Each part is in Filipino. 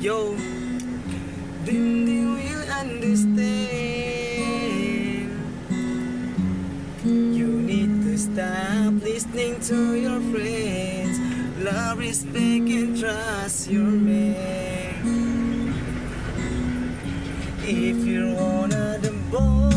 Yo, then they will understand. You need to stop listening to your friends. Love, respect, and trust your man. If you're one of the boys,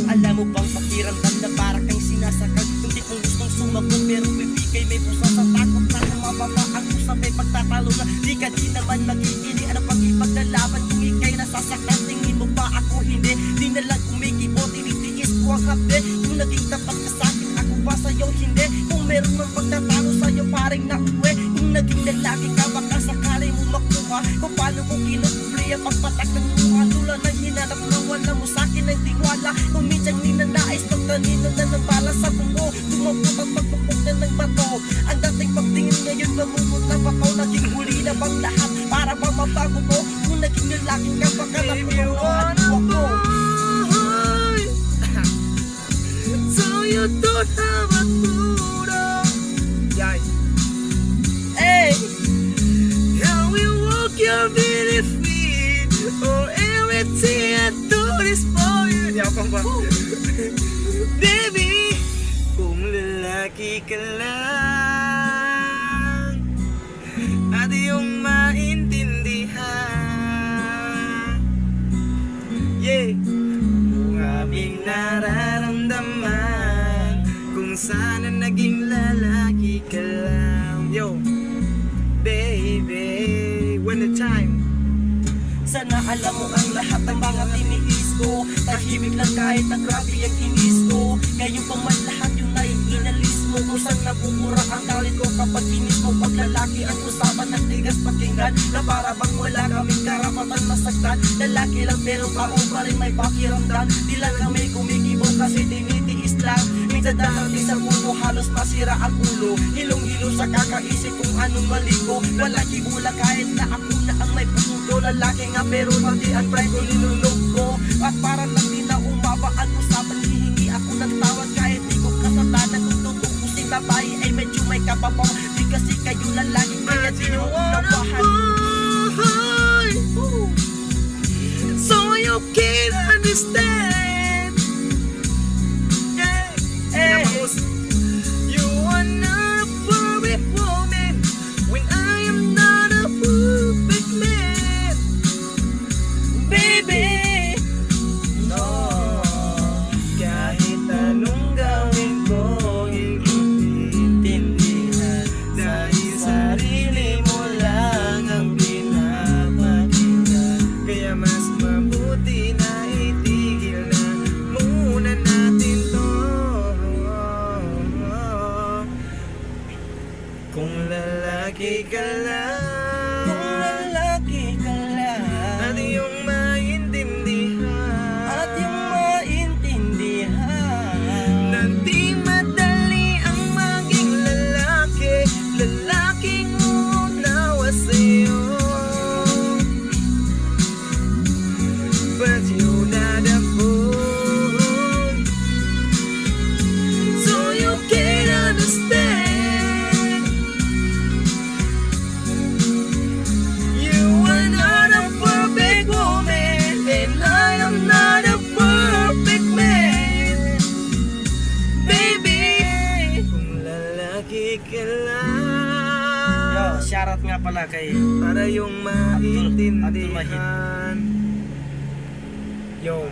alam mo bang pakiramdam na para kang sinasakal? Hindi kong gustong sumabog pero bibigay may pusa sa takot na kumababa ang usapay pagtatalo na di ka di naman magigili. Ano pang ipaglalaban kung ikay nasasaktan? Tingin mo ba ako hindi? Di na lang kumikibot, initiis ko ang hapde. Kung naging tapat ka sa'kin, ako ba sa'yo hindi? Kung meron mang pagtatalo sa'yo paring nauwi. Kung naging lalaki ka baka sakali mo makuha. Kung paano ko kinukumpli ang pagpatak ng mukha. Tulad ng hinanap na wala mo sa'kin ng tiwala. Kung minsan ninanais pagtanino na ng bala sa bungo, tumapot at pagpupok na ng bato. Ang dating pagtingin ngayon namumot na bato. Naging huli na bang lahat para ba mabago mo? Kung naging lalaki ka baka napunuan mo ako. So you don't have a photo. Yay. Hey, How we walk your very feet. Oh, everything I do is for you. Di ako ba? Baby, kung lalaki ka lang at iyong maintindihan, yeah, kung aming nararamdaman, kung sana naging lalaki ka lang. Yo, baby, when the time. sana alam mo ang lahat ng mga tiniis ko. Tahimik lang kahit na grabe ang inis ko. Ngayon pa man lahat yung naiinalis mo. Kung saan nabubura ang galit ko kapag inis mo. Paglalaki ang usapan ng tigas pakinggan, na para bang wala kaming karapatan masaktan. Lalaki lang pero bao pa rin may pakiramdam. Di lang kami kumikibong kasi tinitiis lang. Minsan darating sa mundo halos masira ang ulo. Hilong-hilo sa kakaisip kung anong mali ko. Wala kibula kahit na ako na ang may puto. Lalaki nga pero pati ang pride ko nilulog ko. At para lang din na umaba ang usapan, hihingi ako ng tawad kahit di ko kasalanan. Kung tutukusin babae ay medyo may kababaw. Di kasi kayo lalaki kaya di nyo unawahan. So you can understand. Yeah. Eh, You are not a perfect woman when I am not a perfect man. baby, No, kahit anong gawin ko, hindi tindihan. Dahil sarili mo lang ang pinapakinggan. Kaya mas mabuti na itigil na muna natin to. Kung lalaki ka lang kung lalaki ka lang at iyong maintindihan, at yung maintindihan, na di madali ang maging lalaki, lalaking uunawa sa'yo. But you're not a fool, so you can understand. You are not a perfect woman, and I am not a perfect man. Baby, kung lalaki ka lang, yo, shoutout nga pala kay para yung Abdul Mahid. maintindihan. Yo,